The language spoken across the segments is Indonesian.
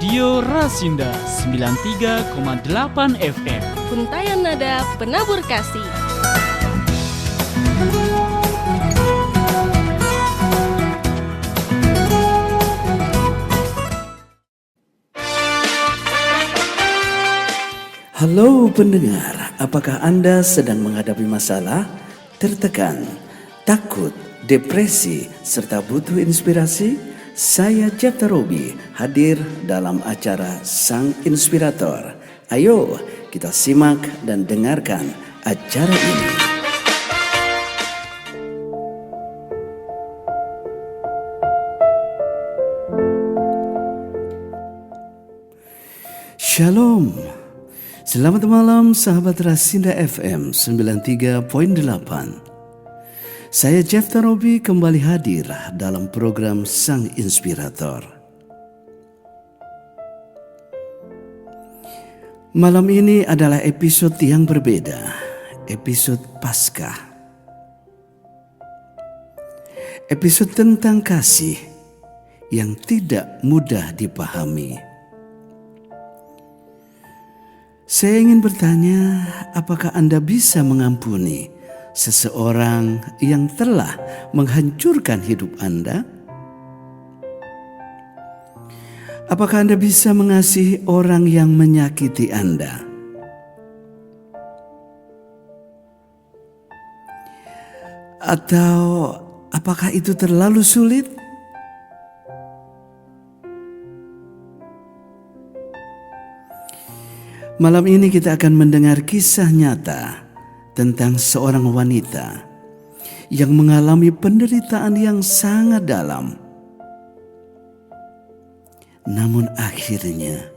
Radio Rasinda 93,8 FM. Untayan nada penabur kasih. Halo pendengar, apakah Anda sedang menghadapi masalah, tertekan, takut, depresi, serta butuh inspirasi? Saya Jeff Tarobi hadir dalam acara Sang Inspirator. Ayo kita simak dan dengarkan acara ini. Shalom. Selamat malam sahabat Rasinda FM 93.8. Saya Jeff Tarobi kembali hadir dalam program Sang Inspirator. Malam ini adalah episode yang berbeda, episode Paskah. Episode tentang kasih yang tidak mudah dipahami. Saya ingin bertanya, apakah Anda bisa mengampuni seseorang yang telah menghancurkan hidup Anda? Apakah Anda bisa mengasihi orang yang menyakiti Anda? Atau apakah itu terlalu sulit? Malam ini kita akan mendengar kisah nyata tentang seorang wanita yang mengalami penderitaan yang sangat dalam. Namun akhirnya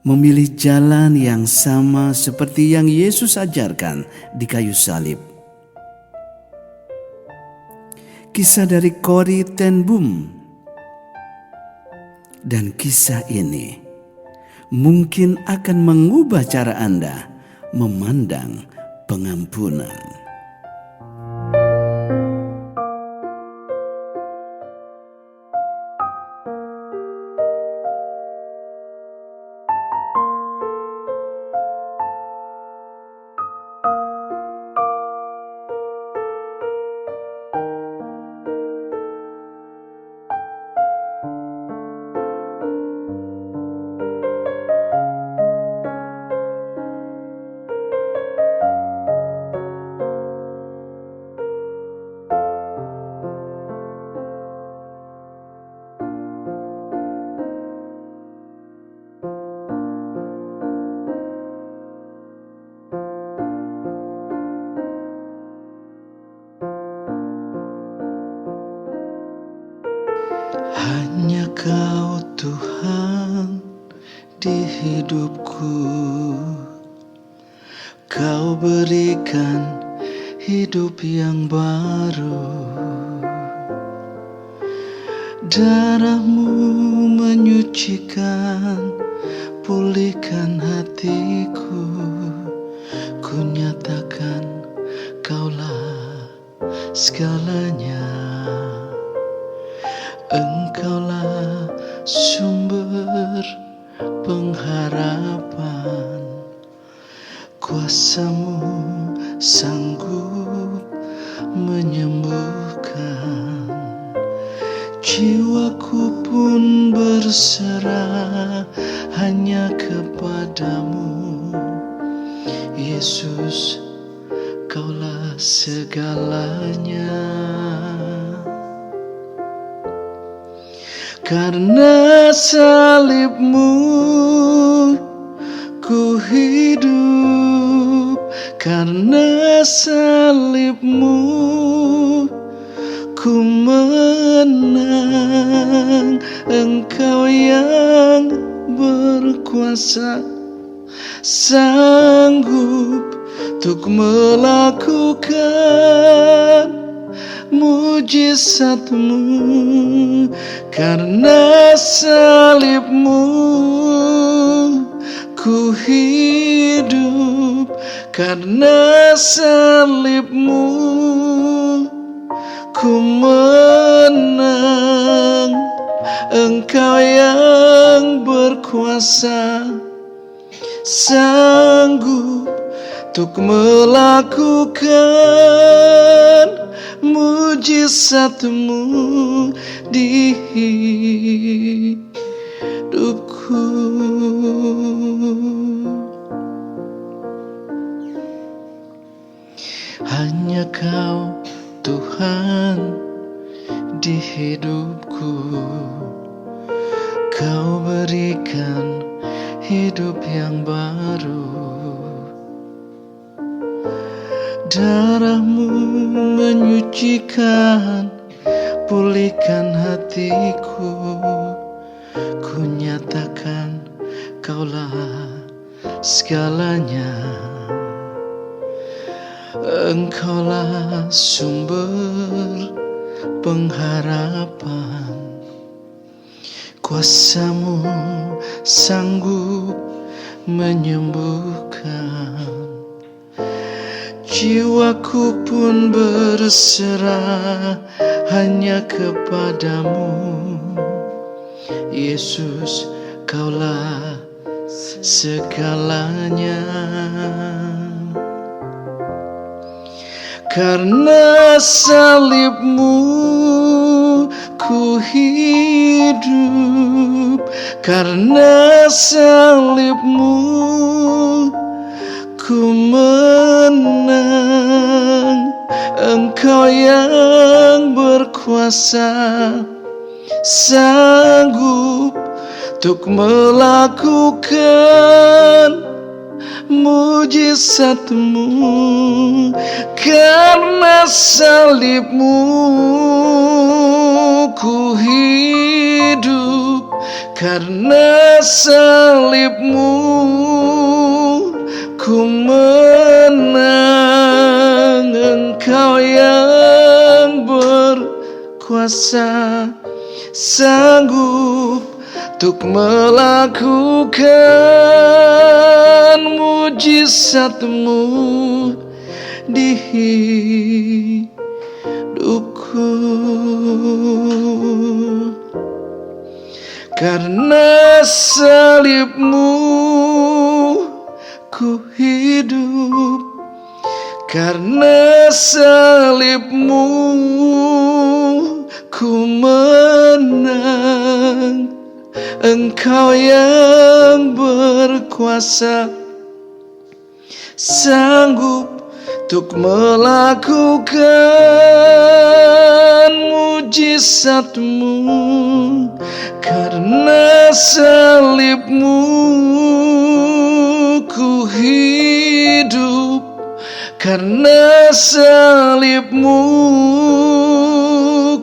memilih jalan yang sama seperti yang Yesus ajarkan di kayu salib. Kisah dari Corrie ten Boom. Dan kisah ini mungkin akan mengubah cara Anda memandang pengampunan. Hanya Kau Tuhan di hidupku, Kau berikan hidup yang baru. Darah-Mu menyucikan, pulihkan hatiku. Ku nyatakan Kaulah segalanya. Engkaulah sumber pengharapan, kuasa-Mu sanggup menyembuhkan. Jiwaku pun berserah hanya kepada-Mu. Yesus, Kaulah segalanya. Karena salib-Mu ku hidup, karena salib-Mu ku menang. Engkau yang berkuasa, sanggup untuk melakukan mujizat-Mu. Karena salib-Mu ku hidup, karena salib-Mu ku menang. Engkau yang berkuasa, sanggup untuk melakukan mujizat-Mu di hidupku. Hanya Kau Tuhan di hidupku. Kau berikan hidup yang baru. Darah-Mu menyucikan, pulihkan hatiku. Ku nyatakan Kaulah segalanya. Engkaulah sumber pengharapan. Kuasa-Mu sanggup menyembuhkan. Jiwaku pun berserah hanya kepadamu. Yesus, Kaulah segalanya. Karena salib-Mu ku hidup, karena salib-Mu ku menang. Engkau yang berkuasa, sanggup untuk melakukan mujizat-Mu. Karena salib-Mu ku hidup, karena salib-Mu ku menang. Engkau yang berkuasa, sanggup untuk melakukan mujizat-Mu di hidupku. Karena salib-Mu ku hidup, karena salib-Mu ku menang. Engkau yang berkuasa, sanggup untuk melakukan mujizat-Mu. Karena salib-Mu ku hidup, karena salib-Mu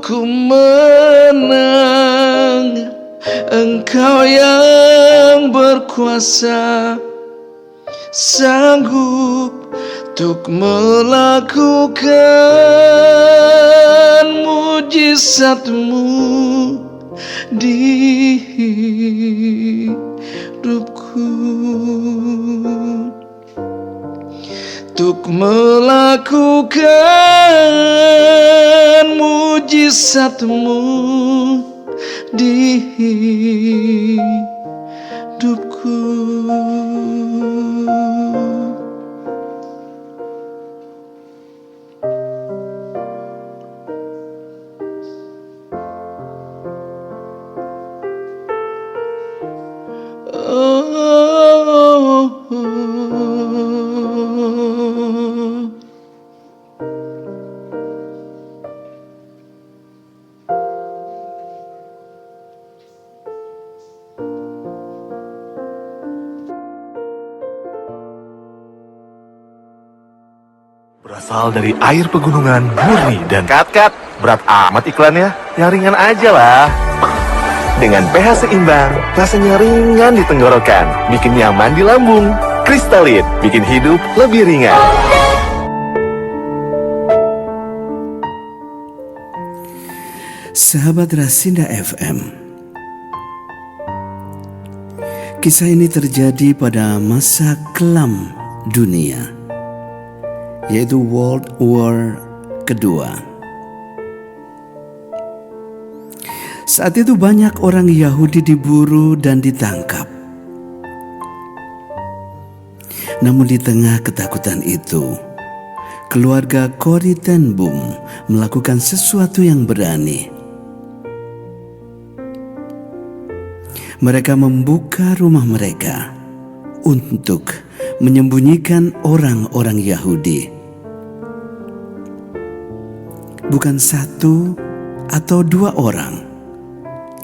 ku menang. Engkau yang berkuasa, sanggup untuk melakukan mujizat-Mu di hidupku. Untuk melakukan mujizat-Mu di hidupku. Berasal dari air pegunungan murni dan kat, berat amat iklannya, yang ringan aja lah. Dengan pH seimbang, rasanya ringan di tenggorokan, bikin nyaman di lambung. Kristalin, bikin hidup lebih ringan. Sahabat Rasinda FM, kisah ini terjadi pada masa kelam dunia, yaitu World War Kedua. Saat itu banyak orang Yahudi diburu dan ditangkap. Namun di tengah ketakutan itu, keluarga Corrie ten Boom melakukan sesuatu yang berani. Mereka membuka rumah mereka untuk menyembunyikan orang-orang Yahudi. Bukan satu atau dua orang,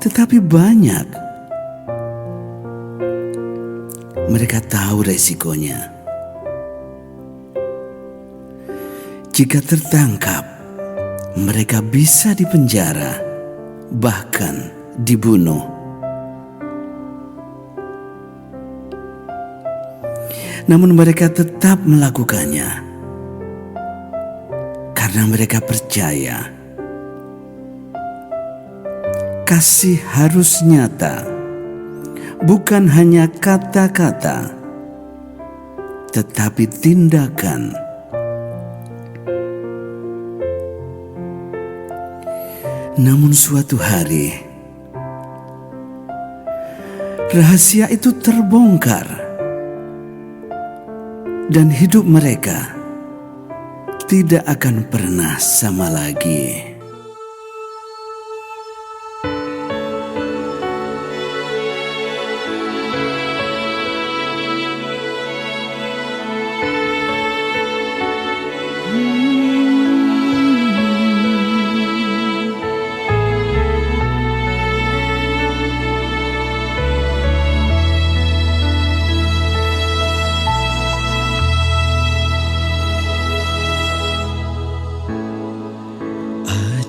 tetapi banyak. Mereka tahu resikonya. Jika tertangkap, mereka bisa dipenjara, bahkan dibunuh. Namun mereka tetap melakukannya karena mereka percaya kasih harus nyata, bukan hanya kata-kata, tetapi tindakan. Namun suatu hari, rahasia itu terbongkar dan hidup mereka tidak akan pernah sama lagi.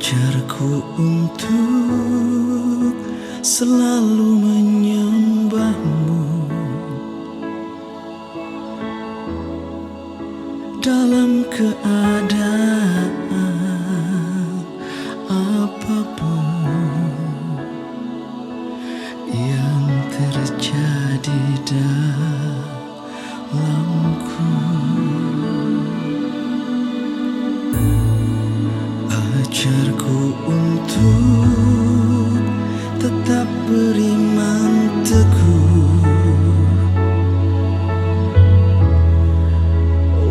Ajarku untuk selalu menyembahmu dalam keadaan apapun yang terjadi dalamku. Ajarku untuk tetap beriman teguh,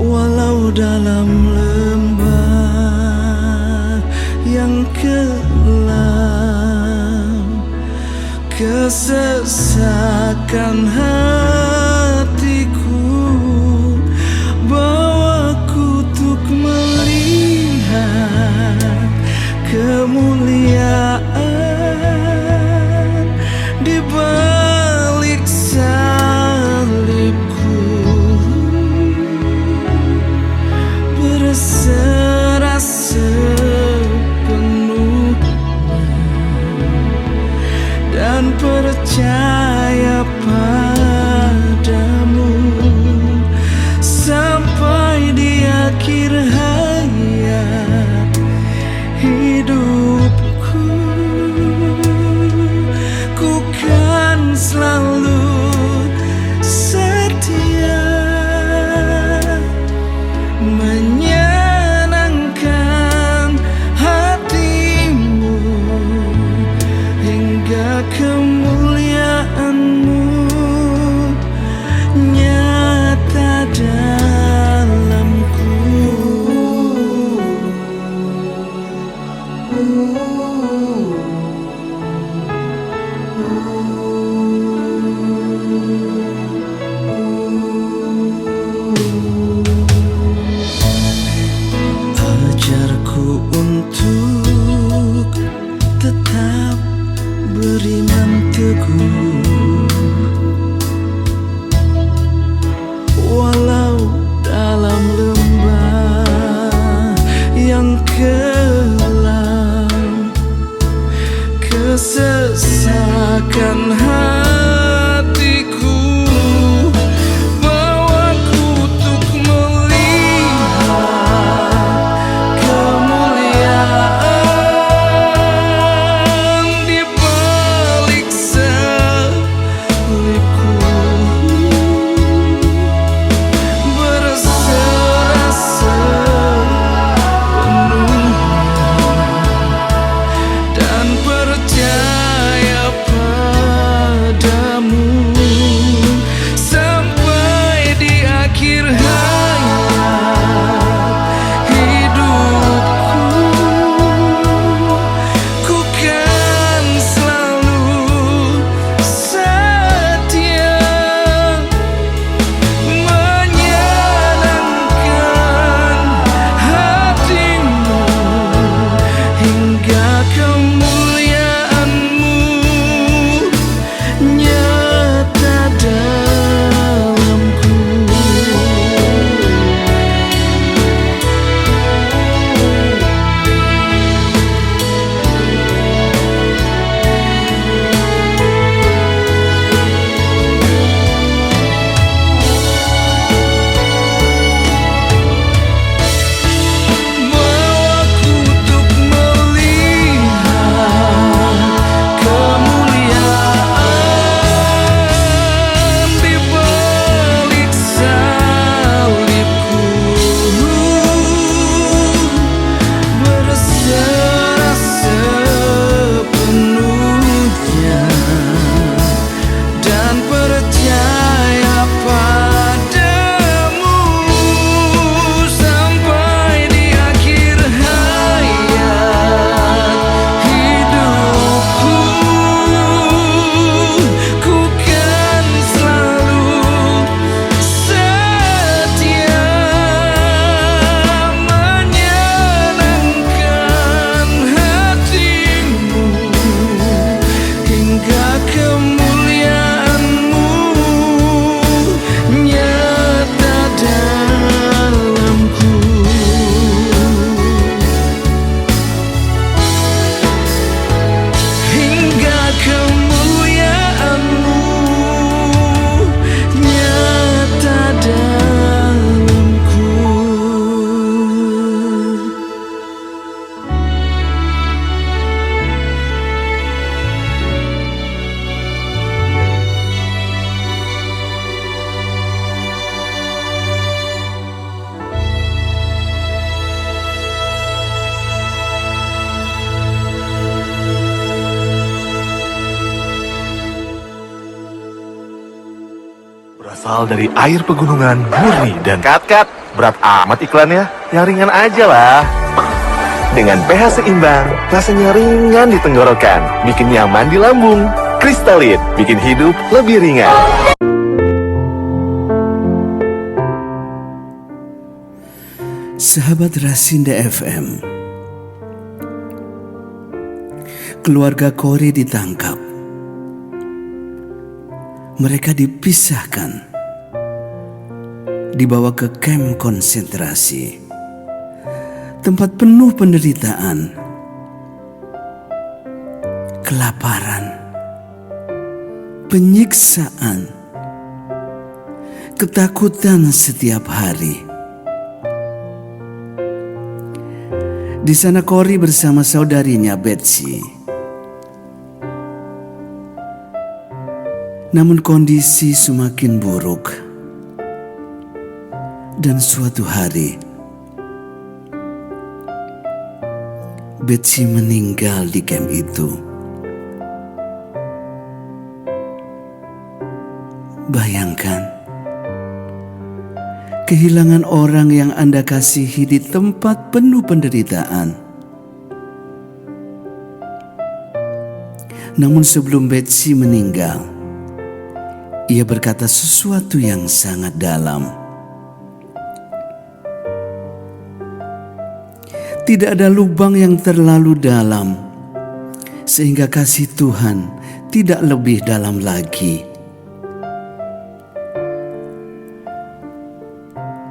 walau dalam lembah yang kelam, kesesakan hatiku bawaku untuk melihat kemuliaan di balik salibku, berserah sepenuhnya dan percaya padamu sampai di akhir hayat hidupku. Ku kan selalu setia menyenangkan hatimu hingga kemuliaanmu nyata dalamku. Ajarku untuk tetap beriman teguh, walau dalam lembah yang kelam, kesesakan hatiku bawaku untuk melihat kemuliaan di balik salibku, berserah sepenuhnya dan percaya padamu berasal dari air pegunungan murni dan kat, berat amat iklannya, yang ringan aja lah. Dengan pH seimbang, rasanya ringan di tenggorokan, bikin nyaman di lambung. Kristalin, bikin hidup lebih ringan. Sahabat Rasinda FM, keluarga Kori ditangkap. Mereka dipisahkan, dibawa ke kamp konsentrasi, tempat penuh penderitaan, kelaparan, penyiksaan, ketakutan setiap hari. Di sana Kori bersama saudarinya Betsy. Namun kondisi semakin buruk. Dan suatu hari Betsy meninggal di kamp itu. Bayangkan, kehilangan orang yang Anda kasihi di tempat penuh penderitaan. Namun sebelum Betsy meninggal, ia berkata sesuatu yang sangat dalam. Tidak ada lubang yang terlalu dalam, sehingga kasih Tuhan tidak lebih dalam lagi.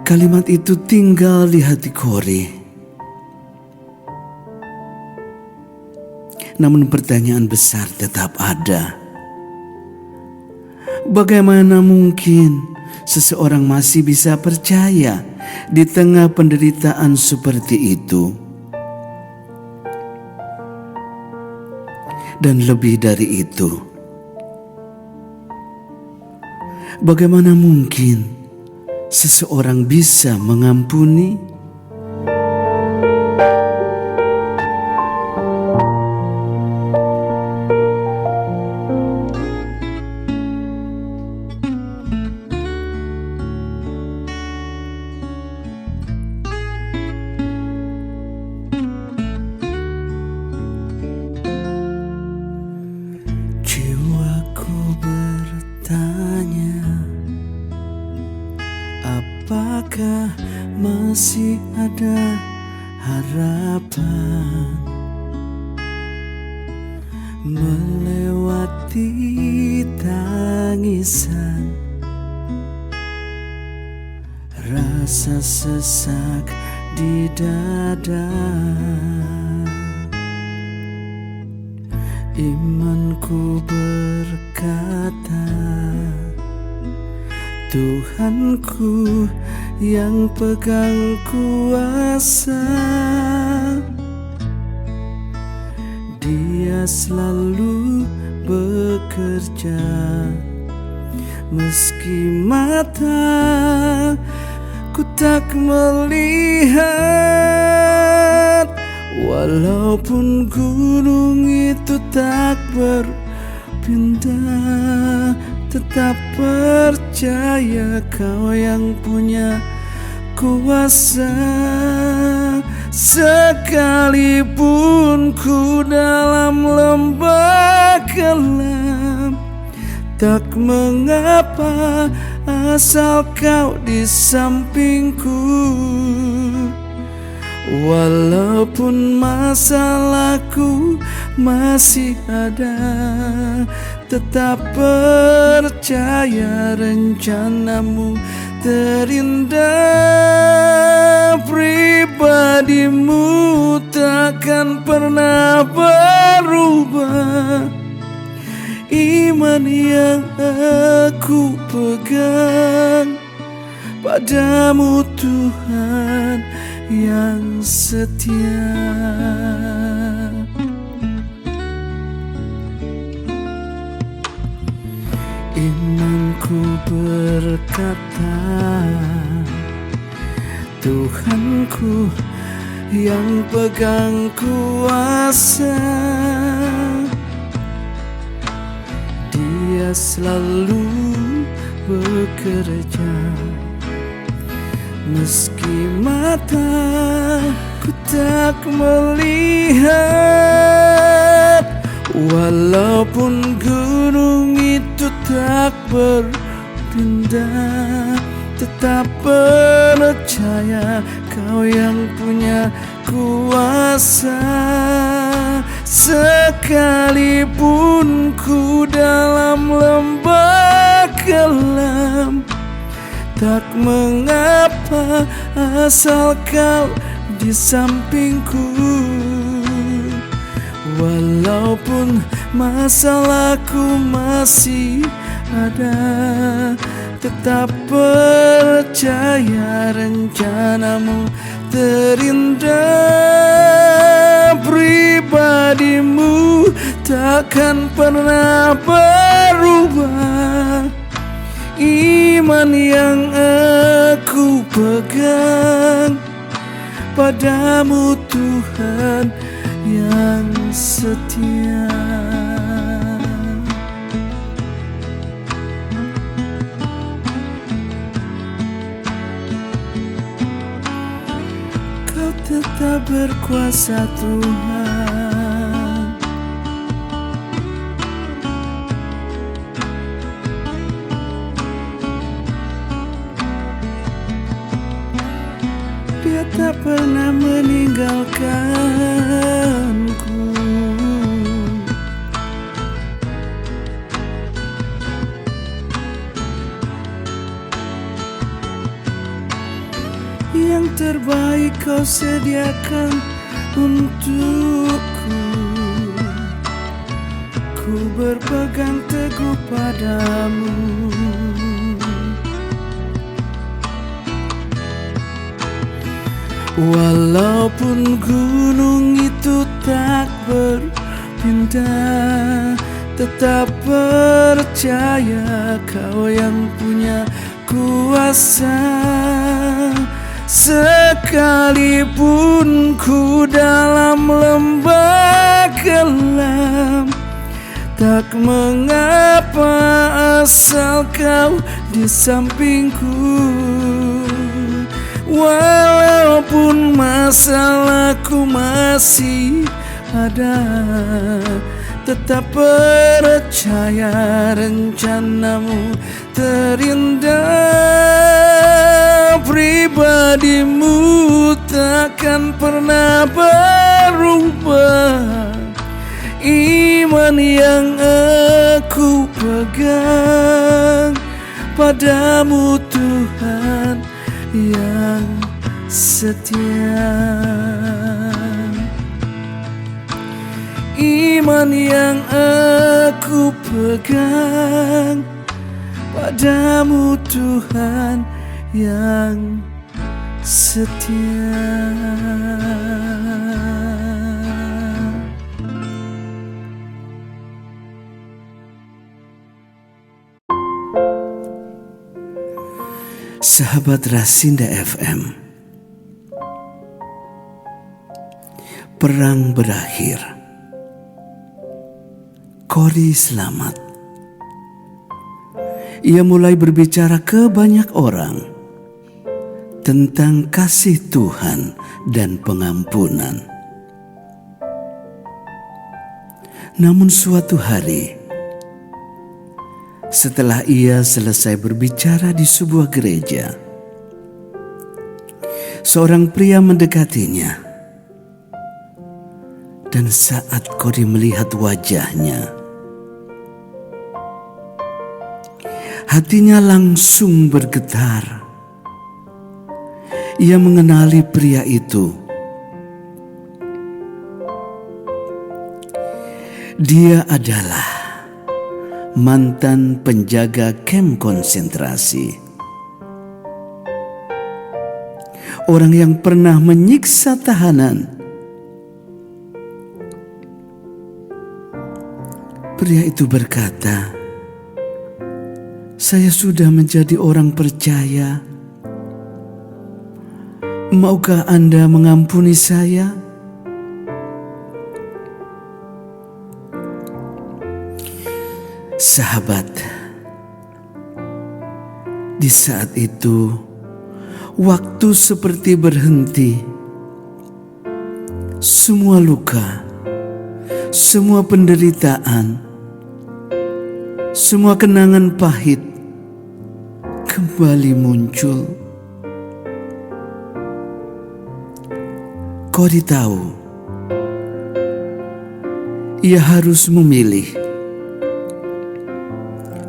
Kalimat itu tinggal di hati Kori. Namun pertanyaan besar tetap ada. Bagaimana mungkin seseorang masih bisa percaya di tengah penderitaan seperti itu? Dan lebih dari itu, bagaimana mungkin seseorang bisa mengampuni? Jiwaku bertanya, apakah masih ada harapan melewati tangisan, rasa sesak di dada? Imanku berkata, Tuhanku yang pegang kuasa, Dia selalu bekerja. Meski mata ku tak melihat, walaupun gunung itu tak berpindah, tetap percaya Kau yang punya kuasa. Sekalipun ku dalam lembah kelam, tak mengapa asal Kau di sampingku. Walaupun masalahku masih ada, tetap percaya rencanamu terindah. Pribadimu takkan pernah berubah. Iman yang aku pegang padamu, Tuhan yang setia. Imanku berkata, Tuhanku yang pegang kuasa, Dia selalu bekerja. Meski mataku tak melihat, walaupun gunung itu tak berpindah, tetap percaya Kau yang punya kuasa. Sekalipun ku dalam lembah kelam, tak mengapa asal Kau di sampingku. Walaupun masalahku masih ada, tetap percaya rencanamu terindah. Pribadimu takkan pernah berubah. Iman yang aku pegang padamu Tuhan yang setia. Kau tetap berkuasa Tuhan. Dia tak pernah meninggalkanku. Yang terbaik Kau sediakan untukku. Ku berpegang teguh padamu. Walaupun gunung itu tak berpindah, tetap percaya Kau yang punya kuasa. Sekalipun ku dalam lembah kelam, tak mengapa asal Kau di sampingku. Walaupun masalahku masih ada, tetap percaya rencanamu terindah. Pribadimu takkan pernah berubah. Iman yang aku pegang padamu Tuhan yang setia. Iman yang aku pegang padamu Tuhan yang setia. Sahabat Rasinda FM, perang berakhir. Kori selamat. Ia mulai berbicara ke banyak orang tentang kasih Tuhan dan pengampunan. Namun suatu hari, setelah ia selesai berbicara di sebuah gereja, seorang pria mendekatinya, dan saat Kori melihat wajahnya, hatinya langsung bergetar. Ia mengenali pria itu. Dia adalah mantan penjaga kamp konsentrasi. Orang yang pernah menyiksa tahanan. Pria itu berkata, "Saya sudah menjadi orang percaya. Maukah Anda mengampuni saya?" Sahabat, Di saat itu, waktu seperti berhenti. Semua luka, semua penderitaan, semua kenangan pahit kembali muncul. Cody tahu ia harus memilih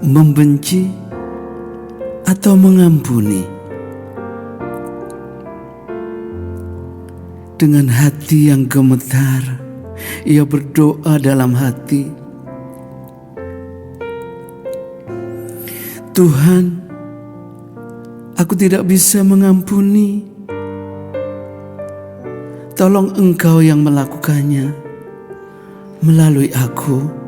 membenci atau mengampuni. Dengan hati yang gemetar, ia berdoa dalam hati, Tuhan, aku tidak bisa mengampuni. Tolong Engkau yang melakukannya melalui aku.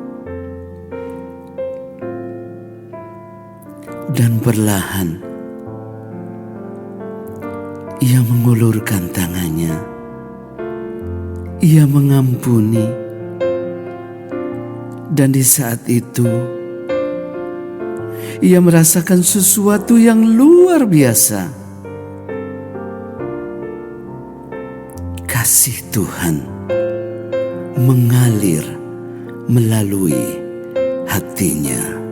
Dan perlahan ia mengulurkan tangannya. Ia mengampuni. Dan di saat itu ia merasakan sesuatu yang luar biasa. Kasih Tuhan mengalir melalui hatinya.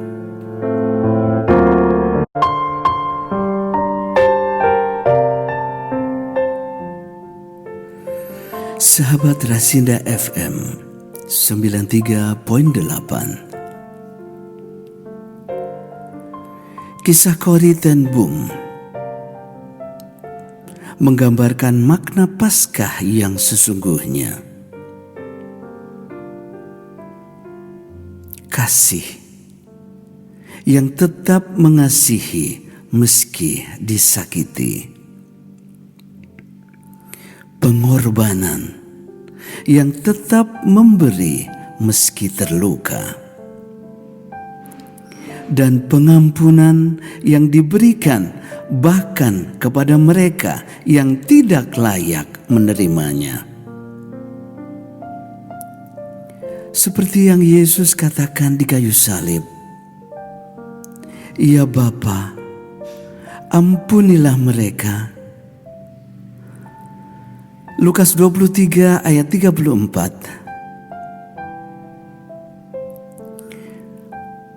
Sahabat Rasinda FM 93.8. Kisah Cody ten Boom menggambarkan makna Paskah yang sesungguhnya. Kasih yang tetap mengasihi meski disakiti. Pengorbanan yang tetap memberi meski terluka. Dan pengampunan yang diberikan bahkan kepada mereka yang tidak layak menerimanya. Seperti yang Yesus katakan di kayu salib, "Ya Bapa, ampunilah mereka." Lukas 23 ayat 34.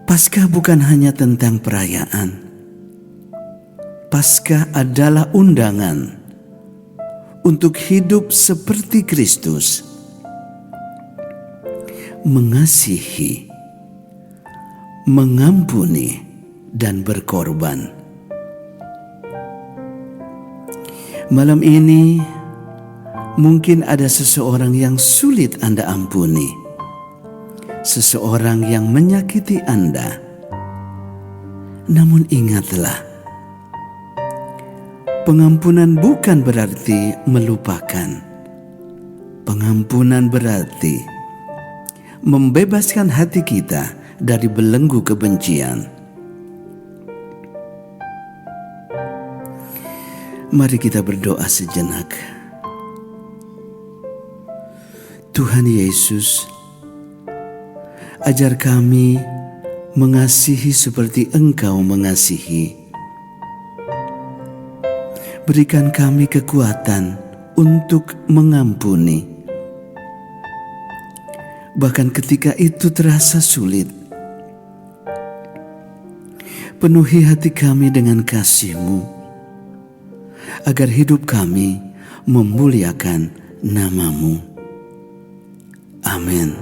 Paskah bukan hanya tentang perayaan. Paskah adalah undangan untuk hidup seperti Kristus, mengasihi, mengampuni, dan berkorban. Malam ini mungkin ada seseorang yang sulit Anda ampuni, seseorang yang menyakiti Anda. Namun ingatlah, pengampunan bukan berarti melupakan. Pengampunan berarti membebaskan hati kita dari belenggu kebencian. Mari kita berdoa sejenak. Tuhan Yesus, ajar kami mengasihi seperti Engkau mengasihi. Berikan kami kekuatan untuk mengampuni. Bahkan ketika itu terasa sulit. Penuhi hati kami dengan kasih-Mu, agar hidup kami memuliakan nama-Mu. Amin.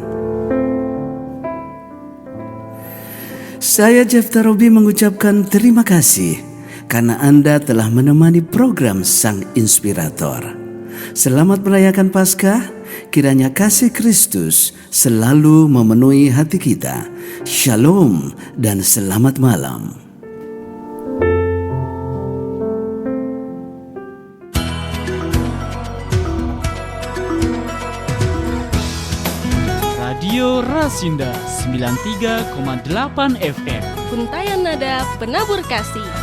Saya Jefta Robi mengucapkan terima kasih karena Anda telah menemani program Sang Inspirator. Selamat merayakan Paskah, kiranya kasih Kristus selalu memenuhi hati kita. Shalom dan selamat malam. Radio Rasinda 93,8 FM. Untayan nada penabur kasih.